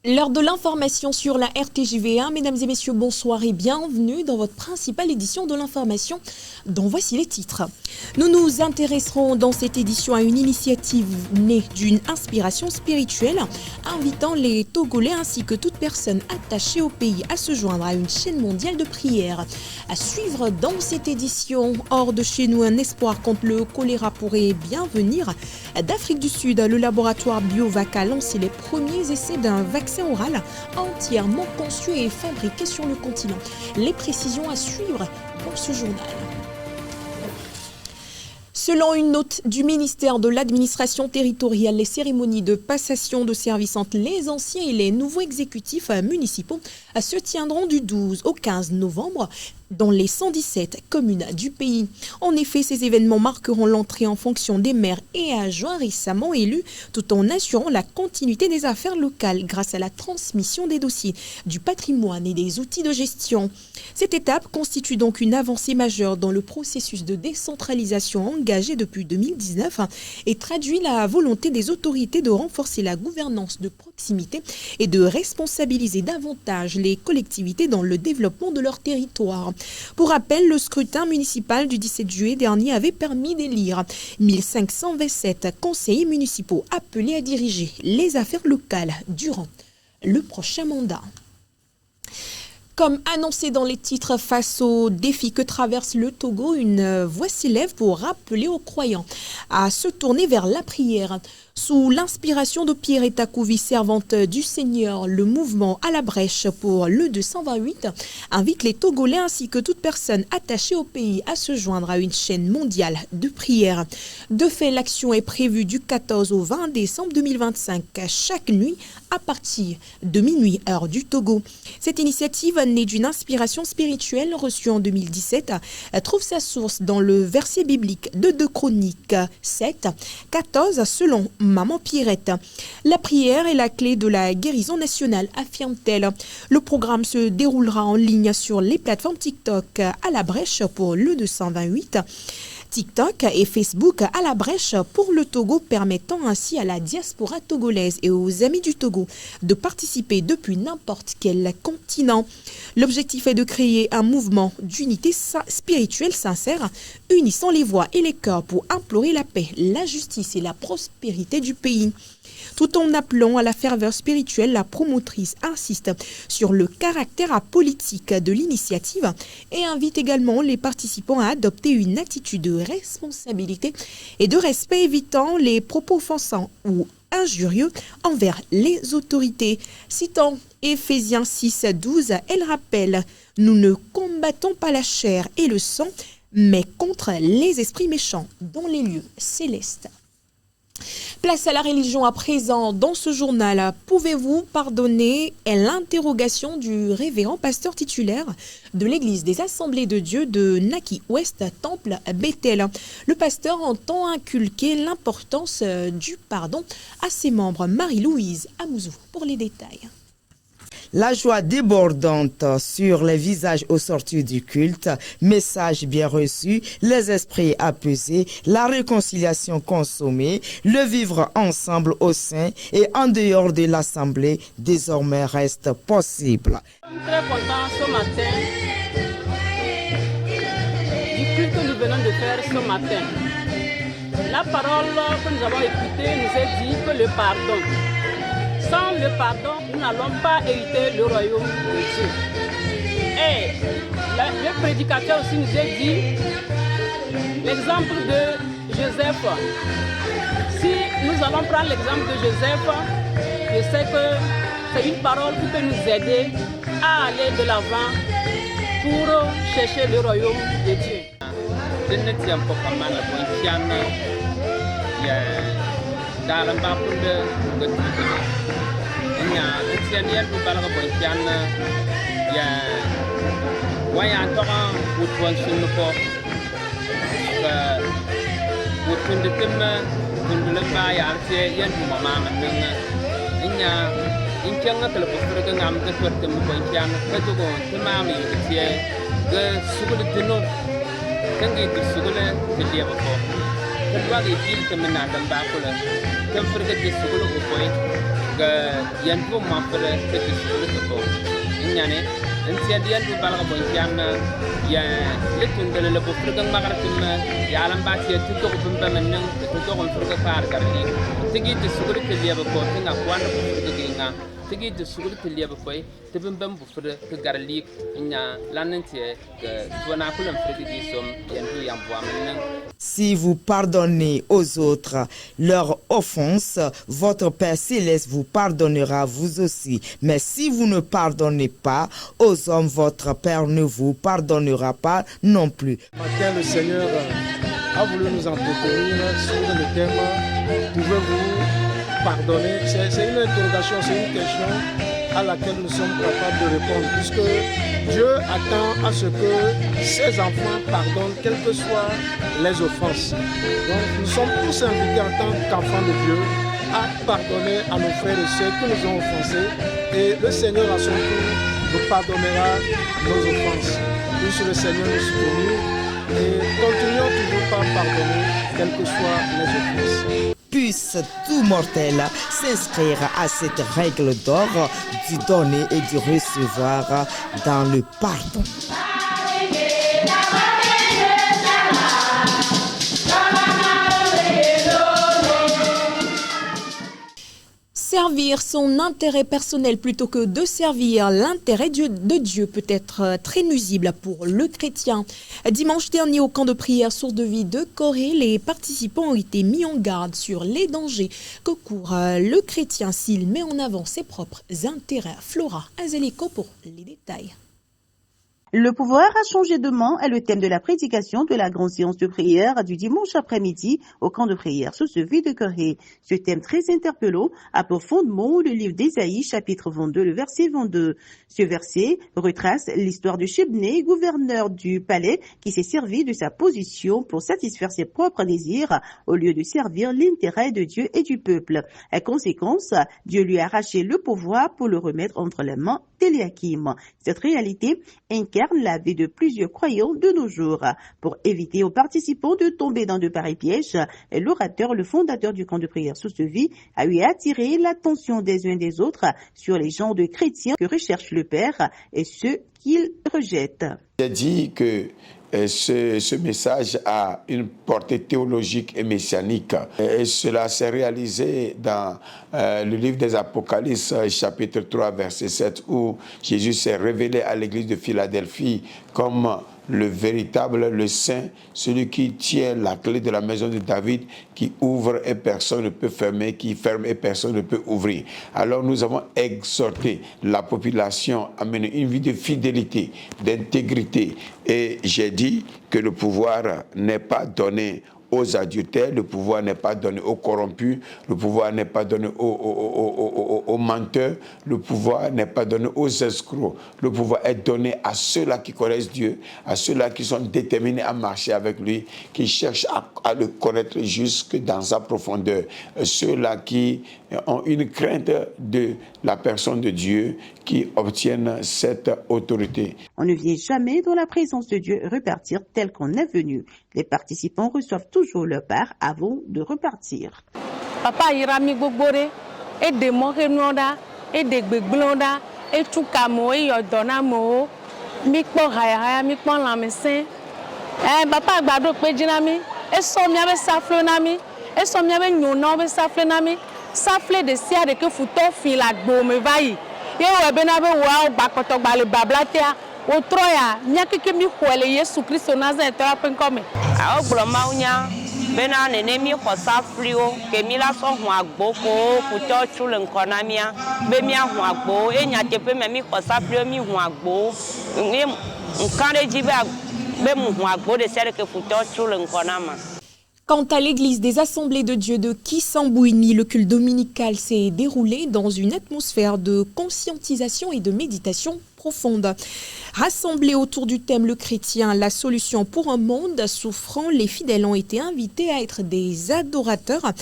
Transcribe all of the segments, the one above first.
L'heure de l'information sur la RTJV1. Mesdames et messieurs, bonsoir et bienvenue dans votre principale édition de l'information dont voici les titres. Nous nous intéresserons dans cette édition à une initiative née d'une inspiration spirituelle, invitant les Togolais ainsi que toute personne attachée au pays à se joindre à une chaîne mondiale de prière. À suivre dans cette édition, hors de chez nous, un espoir contre le choléra pourrait bien venir d'Afrique du Sud. Le laboratoire Biovac a lancé les premiers essais d'un vaccin oral entièrement conçu et fabriqué sur le continent. Les précisions à suivre dans ce journal. Selon une note du ministère de l'administration territoriale, les cérémonies de passation de service entre les anciens et les nouveaux exécutifs municipaux se tiendront du 12 au 15 novembre dans les 117 communes du pays. En effet, ces événements marqueront l'entrée en fonction des maires et adjoints récemment élus, tout en assurant la continuité des affaires locales grâce à la transmission des dossiers, du patrimoine et des outils de gestion. Cette étape constitue donc une avancée majeure dans le processus de décentralisation engagé depuis 2019 et traduit la volonté des autorités de renforcer la gouvernance de proximité et de responsabiliser davantage les collectivités dans le développement de leur territoire. Pour rappel, le scrutin municipal du 17 juillet dernier avait permis d'élire 1527 conseillers municipaux appelés à diriger les affaires locales durant le prochain mandat. Comme annoncé dans les titres, face aux défis que traverse le Togo, une voix s'élève pour rappeler aux croyants à se tourner vers la prière. Sous l'inspiration de Pierre Takouvi, servante du Seigneur, le mouvement à la brèche pour le 228 invite les Togolais ainsi que toute personne attachée au pays à se joindre à une chaîne mondiale de prière. De fait, l'action est prévue du 14 au 20 décembre 2025, chaque nuit à partir de minuit heure du Togo. Cette initiative, née d'une inspiration spirituelle reçue en 2017, trouve sa source dans le verset biblique de 2 Chroniques 7, 14 selon Maman Pierrette. La prière est la clé de la guérison nationale, affirme-t-elle. Le programme se déroulera en ligne sur les plateformes TikTok à la brèche pour le 228. TikTok et Facebook à la brèche pour le Togo, permettant ainsi à la diaspora togolaise et aux amis du Togo de participer depuis n'importe quel continent. L'objectif est de créer un mouvement d'unité spirituelle sincère, unissant les voix et les cœurs pour implorer la paix, la justice et la prospérité du pays. Tout en appelant à la ferveur spirituelle, la promotrice insiste sur le caractère apolitique de l'initiative et invite également les participants à adopter une attitude de responsabilité et de respect, évitant les propos offensants ou injurieux envers les autorités. Citant Éphésiens 6, 12, elle rappelle « Nous ne combattons pas la chair et le sang, mais contre les esprits méchants dans les lieux célestes. » Place à la religion à présent dans ce journal. Pouvez-vous pardonner est l'interrogation du révérend pasteur titulaire de l'église des Assemblées de Dieu de Naki Ouest, Temple Bethel. Le pasteur entend inculquer l'importance du pardon à ses membres. Marie-Louise Amouzou pour les détails. La joie débordante sur les visages au sortir du culte, message bien reçu, les esprits apaisés, la réconciliation consommée, le vivre ensemble au sein et en dehors de l'assemblée désormais reste possible. Très content ce matin du culte que nous venons de faire ce matin. La parole que nous avons écoutée nous a dit que le pardon. Sans le pardon, nous n'allons pas hériter le royaume de Dieu. Et le prédicateur aussi nous a dit l'exemple de Joseph. Si nous allons prendre l'exemple de Joseph, je sais que c'est une parole qui peut nous aider à aller de l'avant pour chercher le royaume de Dieu. Nya tianiel bu balaga boy tianna ya waya toka wutwan sunu ko ka wutun de temma tundule ba ya arte yan bu mama manna nya inkyanga kala ko furga ngam ka torte mu boy tianna ka dogo tuma mi tie ga sugul dino kangi di sugul de leba ko ka ba ga yil temna dan ba ko la kan furga di sugul ko boy que yan ko ma fere ke ko nyane en dian du balga bon yan ya le tundele le bofre gang magaratim ya lam ba ti to ko bumba men to to ko fere par garni tigi de suguri ke liya ko tinga kwana ko ginga tigi de suguri ke liya ko te bumba bofre ke garli nya lanentie ke tona ko lam fere di som yan du yam bo men. Si vous pardonnez aux autres leurs offenses, votre Père Céleste vous pardonnera vous aussi. Mais si vous ne pardonnez pas aux hommes, votre Père ne vous pardonnera pas non plus. Matin, le Seigneur a voulu nous entretenir sur le thème « Pouvez-vous pardonner ?» C'est une interrogation, c'est une question à laquelle nous sommes capables de répondre, puisque Dieu attend à ce que ses enfants pardonnent, quelles que soient les offenses. Donc nous sommes tous invités en tant qu'enfants de Dieu à pardonner à nos frères et sœurs qui nous ont offensés, et le Seigneur à son tour nous pardonnera nos offenses. Puisse le Seigneur nous soutenir et continuons toujours par pardonner, quelles que soient les offenses. Puisse tout mortel s'inscrire à cette règle d'or du donner et du recevoir dans le pardon. Servir son intérêt personnel plutôt que de servir l'intérêt de Dieu peut être très nuisible pour le chrétien. Dimanche dernier, au camp de prière Source de Vie de Corée, les participants ont été mis en garde sur les dangers que court le chrétien s'il met en avant ses propres intérêts. Flora Azeliko pour les détails. Le pouvoir a changé de main est le thème de la prédication de la grande séance de prière du dimanche après-midi au camp de prière Source de Vie de Corée. Ce thème très interpellant a pour fondement le livre d'Ésaïe, chapitre 22, le verset 22. Ce verset retrace l'histoire de Shebné, gouverneur du palais, qui s'est servi de sa position pour satisfaire ses propres désirs au lieu de servir l'intérêt de Dieu et du peuple. En conséquence, Dieu lui a arraché le pouvoir pour le remettre entre les mains d'Éliakim. Cette réalité incarne la vie de plusieurs croyants de nos jours. Pour éviter aux participants de tomber dans de pareils pièges, l'orateur, le fondateur du camp de prière Source de Vie, a eu attiré l'attention des uns des autres sur les genres de chrétiens que recherche le Père et ceux qu'il rejette. J'ai dit que ce message a une portée théologique et messianique. Et cela s'est réalisé dans le livre des Apocalypses, chapitre 3, verset 7, où Jésus s'est révélé à l'église de Philadelphie comme le véritable, le saint, celui qui tient la clé de la maison de David, qui ouvre et personne ne peut fermer, qui ferme et personne ne peut ouvrir. Alors nous avons exhorté la population à mener une vie de fidélité, d'intégrité. Et j'ai dit que le pouvoir n'est pas donné aux adultères, le pouvoir n'est pas donné aux corrompus, le pouvoir n'est pas donné aux menteurs, le pouvoir n'est pas donné aux escrocs. Le pouvoir est donné à ceux-là qui connaissent Dieu, à ceux-là qui sont déterminés à marcher avec lui, qui cherchent à le connaître jusque dans sa profondeur. Ceux-là qui ont une crainte de la personne de Dieu, qui obtiennent cette autorité. On ne vient jamais dans la présence de Dieu repartir tel qu'on est venu. Les participants reçoivent toujours leur part avant de repartir. Papa irami gbogbore e de morenonda e de gbegblonda e tukamo e yodona mo mi po haya mi po lamesen papa agbado pe jinami e so mi abe safle nami e so mi abe nyona be safle nami safle de sia de ke futo fin la gbo me vai ye we be na be wa gba koto gba le bablatia o troya nya keke mi khwele Yesu Kristo Nazareth a pen come a ogbo maunya bena nene mi khosa frio ke mi la so hu agbo ko futo chule nkonamia be mi hu agbo enya tepe me mi khosa frio mi hu agbo ni nkare jibe be mu hu agbo de sere ke futo chule nkonama. Quant à l'église des Assemblées de Dieu de Kisambouini, le culte dominical s'est déroulé dans une atmosphère de conscientisation et de méditation profonde. Rassemblés autour du thème le chrétien, la solution pour un monde souffrant, les fidèles ont été invités à être des adorateurs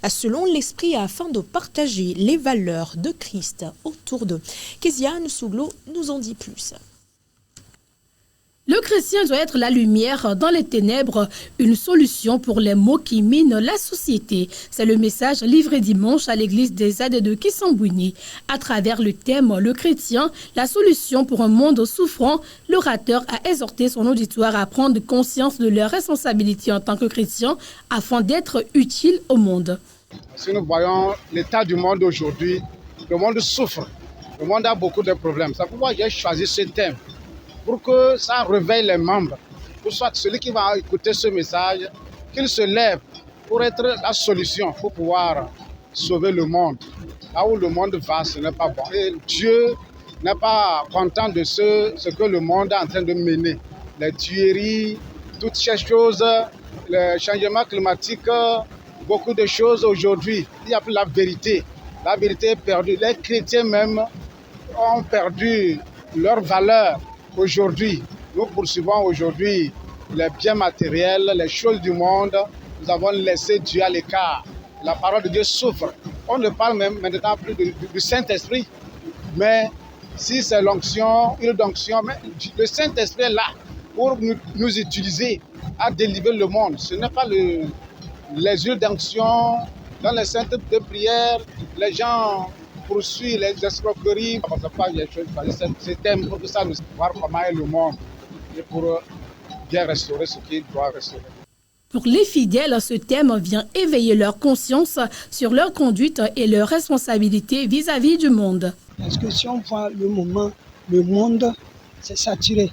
selon l'esprit afin de partager les valeurs de Christ autour d'eux. Kezia Nsouglo nous en dit plus. Le chrétien doit être la lumière dans les ténèbres, une solution pour les maux qui minent la société. C'est le message livré dimanche à l'église des Aides de Kissambouni. À travers le thème « Le chrétien, la solution pour un monde souffrant », l'orateur a exhorté son auditoire à prendre conscience de leurs responsabilités en tant que chrétiens afin d'être utile au monde. Si nous voyons l'état du monde aujourd'hui, le monde souffre, le monde a beaucoup de problèmes. C'est pourquoi j'ai choisi ce thème, pour que ça réveille les membres, pour soit celui qui va écouter ce message, qu'il se lève pour être la solution, pour pouvoir sauver le monde. Là où le monde va, ce n'est pas bon. Et Dieu n'est pas content de ce que le monde est en train de mener. Les tueries, toutes ces choses, le changement climatique, beaucoup de choses aujourd'hui. Il n'y a plus la vérité. La vérité est perdue. Les chrétiens même ont perdu leur valeur. Aujourd'hui, nous poursuivons aujourd'hui les biens matériels, les choses du monde. Nous avons laissé Dieu à l'écart. La parole de Dieu souffre. On ne parle même maintenant plus du Saint-Esprit. Mais si c'est l'onction, une onction, mais le Saint-Esprit est là pour nous utiliser à délivrer le monde. Ce n'est pas les huiles d'onction, dans les centres de prière, les gens poursuivent les escroqueries. On ne sait pas les choses, c'est thème pour que ça nous voir comment est le monde et pour bien restaurer ce qu'il doit restaurer. Pour les fidèles, ce thème vient éveiller leur conscience sur leur conduite et leurs responsabilités vis-à-vis du monde. Parce que si on voit le moment, le monde s'est saturé.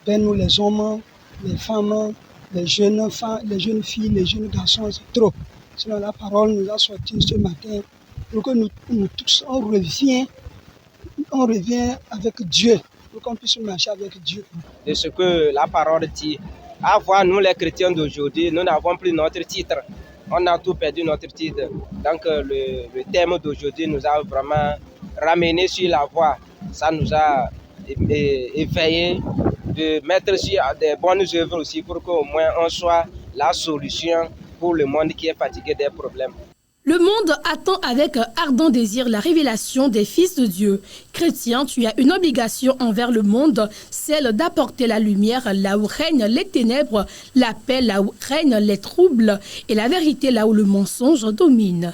Ben nous les hommes, les femmes, les jeunes filles, les jeunes garçons, c'est trop. Sinon la parole nous a sorti ce matin pour que nous tous, on revient avec Dieu, pour qu'on puisse marcher avec Dieu. De ce que la parole dit. À voir, nous les chrétiens d'aujourd'hui, nous n'avons plus notre titre. On a tout perdu notre titre. Donc le thème d'aujourd'hui nous a vraiment ramené sur la voie. Ça nous a éveillé de mettre sur des bonnes œuvres aussi pour qu'au moins on soit la solution pour le monde qui est fatigué des problèmes. Le monde attend avec ardent désir la révélation des fils de Dieu. Chrétien, tu as une obligation envers le monde, celle d'apporter la lumière là où règnent les ténèbres, la paix là où règnent les troubles et la vérité là où le mensonge domine.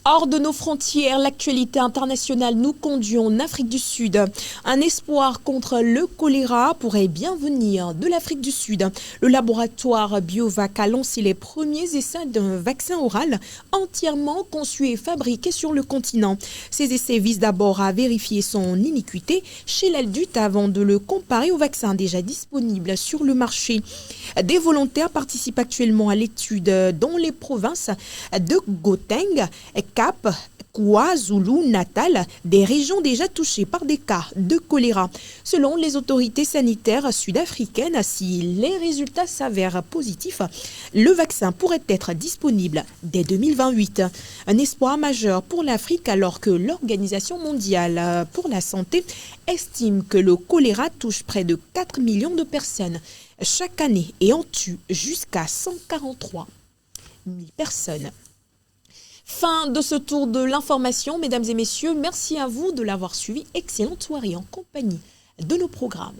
Hors de nos frontières, l'actualité internationale nous conduit en Afrique du Sud. Un espoir contre le choléra pourrait bien venir de l'Afrique du Sud. Le laboratoire Biovac a lancé les premiers essais d'un vaccin oral entièrement conçu et fabriqué sur le continent. Ces essais visent d'abord à vérifier son iniquité chez l'adulte avant de le comparer au vaccin déjà disponible sur le marché. Des volontaires participent actuellement à l'étude dans les provinces de Gauteng, Cap, KwaZulu-Natal, des régions déjà touchées par des cas de choléra. Selon les autorités sanitaires sud-africaines, si les résultats s'avèrent positifs, le vaccin pourrait être disponible dès 2028. Un espoir majeur pour l'Afrique alors que l'Organisation mondiale pour la santé estime que le choléra touche près de 4 millions de personnes chaque année et en tue jusqu'à 143 000 personnes. Fin de ce tour de l'information, mesdames et messieurs. Merci à vous de l'avoir suivi. Excellente soirée en compagnie de nos programmes.